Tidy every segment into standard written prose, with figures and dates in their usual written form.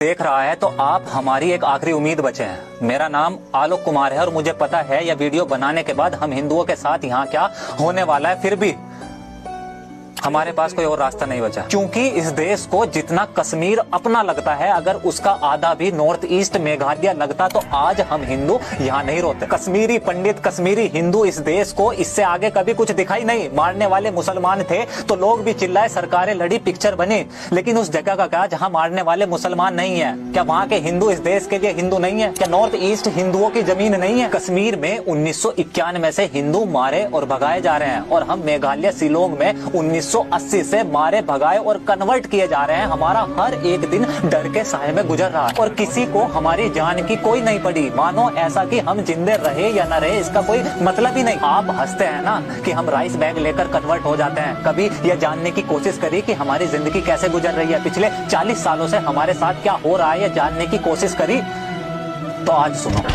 देख रहा है तो आप हमारी एक आखिरी उम्मीद बचे हैं। मेरा नाम आलोक कुमार है और मुझे पता है यह वीडियो बनाने के बाद हम हिंदुओं के साथ यहाँ क्या होने वाला है, फिर भी हमारे पास कोई और रास्ता नहीं बचा, क्योंकि इस देश को जितना कश्मीर अपना लगता है, अगर उसका आधा भी नॉर्थ ईस्ट मेघालय लगता तो आज हम हिंदू यहाँ नहीं रोते। कश्मीरी पंडित, कश्मीरी हिंदू इस देश को इससे आगे कभी कुछ दिखाई नहीं। मारने वाले मुसलमान थे तो लोग भी चिल्लाए, सरकारें लड़ी, पिक्चर बनी, लेकिन उस जगह का क्या जहाँ मारने वाले मुसलमान नहीं है? क्या वहाँ के हिंदू इस देश के लिए हिंदू नहीं है? क्या नॉर्थ ईस्ट हिंदुओं की जमीन नहीं है? कश्मीर में 1991 से हिंदू मारे और भगाए जा रहे हैं और हम मेघालय शिलोंग में 1980 से मारे, भगाए और कन्वर्ट किए जा रहे हैं। हमारा हर एक दिन डर के साए में गुजर रहा है और किसी को हमारी जान की कोई नहीं पड़ी। मानो ऐसा कि हम जिंदे रहे या न रहे इसका कोई मतलब ही नहीं। आप हंसते हैं ना कि हम राइस बैग लेकर कन्वर्ट हो जाते हैं। कभी यह जानने की कोशिश करी कि हमारी जिंदगी कैसे गुजर रही है, पिछले 40 सालों से हमारे साथ क्या हो रहा है, यह जानने की कोशिश करी? तो आज सुनो।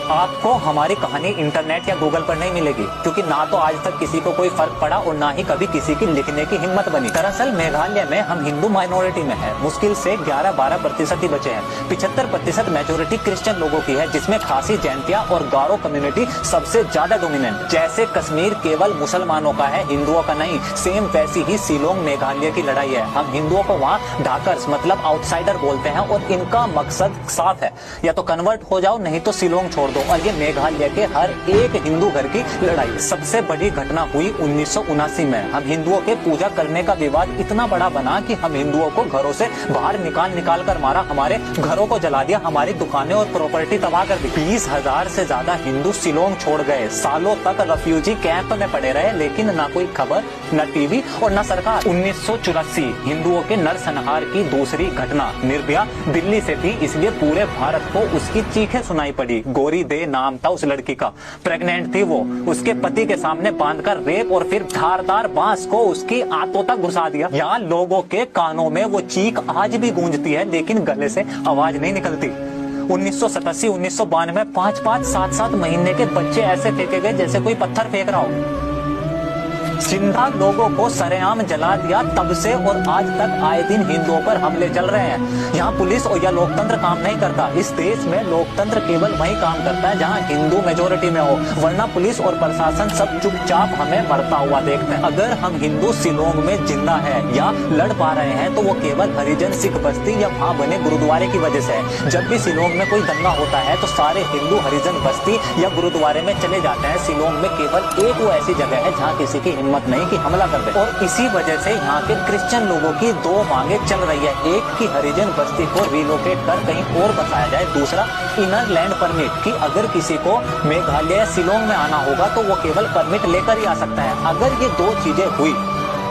आपको हमारी कहानी इंटरनेट या गूगल पर नहीं मिलेगी, क्योंकि ना तो आज तक किसी को कोई फर्क पड़ा और ना ही कभी किसी की लिखने की हिम्मत बनी। दरअसल मेघालय में हम हिंदू माइनॉरिटी में है, मुश्किल से 11-12% ही बचे हैं। 75% मेजोरिटी क्रिश्चियन लोगों की है, जिसमें खासी, जैंतिया और गारो कम्युनिटी सबसे ज्यादा डोमिनेंट। जैसे कश्मीर केवल मुसलमानों का है, हिंदुओं का नहीं, सेम वैसी ही शिलोंग मेघालय की लड़ाई है। हम हिंदुओं को वहाँ ढाकर्स मतलब आउटसाइडर बोलते हैं और इनका मकसद साफ है, या तो कन्वर्ट हो जाओ नहीं तो शिलोंग छोड़ दो। और ये मेघालय के हर एक हिंदू घर की लड़ाई। सबसे बड़ी घटना हुई 1979 में। हम हिंदुओं के पूजा करने का विवाद इतना बड़ा बना कि हम हिंदुओं को घरों से बाहर निकाल कर मारा, हमारे घरों को जला दिया, हमारी दुकानें और प्रॉपर्टी तबाह कर दी। 20,000 से ज्यादा हिंदू शिलोंग छोड़ गए, सालों तक रेफ्यूजी कैंप में पड़े रहे, लेकिन न कोई खबर, न टीवी और न सरकार। 1984 हिंदुओं के नरसंहार की दूसरी घटना निर्भया दिल्ली से थी, इसलिए पूरे भारत को उसकी चीखें सुनाई पड़ी। गोरी दे नाम था उस लड़की का, प्रेग्नेंट थी वो, उसके पति के सामने बांधकर रेप और फिर धारदार बांस को उसकी आंतों तक घुसा दिया। यहाँ लोगों के कानों में वो चीख आज भी गूंजती है, लेकिन गले से आवाज नहीं निकलती। 1987, 1992 5-5, 7-7 महीने के बच्चे ऐसे फेंके गए जैसे कोई पत्थर फेंक रहा हो। जिंदा लोगों को सरेआम जला दिया। तब से और आज तक आए दिन हिंदुओं पर हमले चल रहे हैं। यहाँ पुलिस और या लोकतंत्र काम नहीं करता। इस देश में लोकतंत्र केवल वही काम करता है जहाँ हिंदू मेजोरिटी में हो, वरना पुलिस और प्रशासन सब चुपचाप हमें मरता हुआ देखते हैं। अगर हम हिंदू शिलोंग में जिंदा है या लड़ पा रहे हैं तो वो केवल हरिजन सिख बस्ती या वहाँ बने गुरुद्वारे की वजह से है। जब भी शिलोंग में कोई दंगा होता है तो सारे हिंदू हरिजन बस्ती या गुरुद्वारे में चले जाते हैं। शिलोंग में केवल एक वो ऐसी जगह है जहाँ किसी की हिम्मत नहीं कि हमला कर दे, और इसी वजह से यहाँ के क्रिश्चियन लोगों की दो मांगे चल रही है। एक की हरिजन बस्ती को रिलोकेट कर कहीं और बसाया जाए, दूसरा इनर लैंड परमिट कि अगर किसी को मेघालय या शिलोंग में आना होगा तो वो केवल परमिट लेकर ही आ सकता है। अगर ये दो चीजें हुई,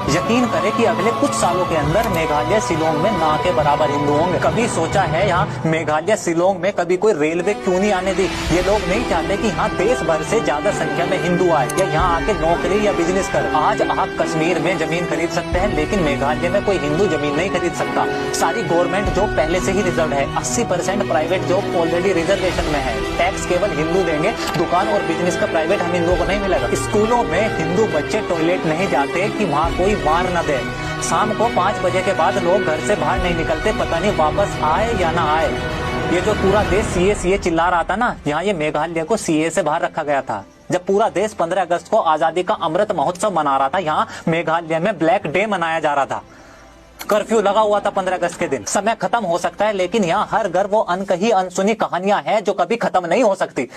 यकीन करें कि अगले कुछ सालों के अंदर मेघालय शिलोंग में ना के बराबर हिंदू होंगे। कभी सोचा है यहाँ मेघालय शिलोंग में कभी कोई रेलवे क्यों नहीं आने दी? ये लोग नहीं चाहते कि यहाँ देश भर से ज्यादा संख्या में हिंदू आए या यहाँ आके नौकरी या बिजनेस कर। आज आप कश्मीर में जमीन खरीद सकते हैं, लेकिन मेघालय में कोई हिंदू जमीन नहीं खरीद सकता। सारी गवर्नमेंट जॉब पहले से ही रिजर्व है, 80% प्राइवेट जॉब ऑलरेडी रिजर्वेशन में है। टैक्स केवल हिंदू देंगे, दुकान और बिजनेस का प्राइवेट हम हिंदुओं को नहीं मिलेगा। स्कूलों में हिंदू बच्चे टॉयलेट नहीं जाते कि वहाँ कोई मार न दे। शाम को 5 बजे के बाद लोग घर से बाहर नहीं निकलते, पता नहीं वापस आए या ना आए। ये जो पूरा देश सीए चिल्ला रहा था ना, यहाँ ये मेघालय को सीए से बाहर रखा गया था। जब पूरा देश 15 अगस्त को आजादी का अमृत महोत्सव मना रहा था, यहाँ मेघालय में ब्लैक डे मनाया जा रहा था। कर्फ्यू लगा हुआ था 15 अगस्त के दिन। समय खत्म हो सकता है, लेकिन यहाँ हर घर वो अनकही अनसुनी कहानियां हैं जो कभी खत्म नहीं हो सकती।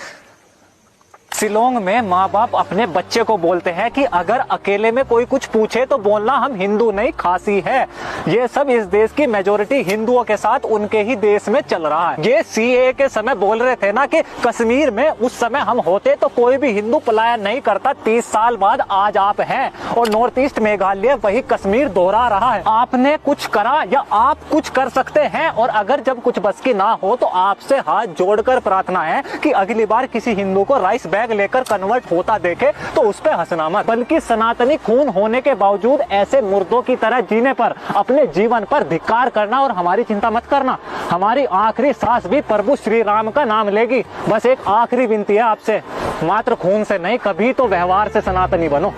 शिलोंग में माँ बाप अपने बच्चे को बोलते हैं कि अगर अकेले में कोई कुछ पूछे तो बोलना हम हिंदू नहीं खासी है। ये सब इस देश की मेजोरिटी हिंदुओं के साथ उनके ही देश में चल रहा है। ये सीए के समय बोल रहे थे ना कि कश्मीर में उस समय हम होते तो कोई भी हिंदू पलायन नहीं करता। 30 साल बाद आज आप हैं और नॉर्थ ईस्ट मेघालय वही कश्मीर दोहरा रहा है। आपने कुछ करा या आप कुछ कर सकते हैं, और अगर जब कुछ बस की ना हो तो आपसे हाथ जोड़कर प्रार्थना है कि अगली बार किसी हिंदू को राइस बैग फ्लैग लेकर कन्वर्ट होता देखे तो उस पे हंसना मत, बल्कि सनातनी खून होने के बावजूद ऐसे मुर्दों की तरह जीने पर, अपने जीवन पर धिक्कार करना और हमारी चिंता मत करना। हमारी आखिरी सांस भी प्रभु श्री राम का नाम लेगी। बस एक आखिरी विनती है आपसे, मात्र खून से नहीं, कभी तो व्यवहार से सनातनी बनो।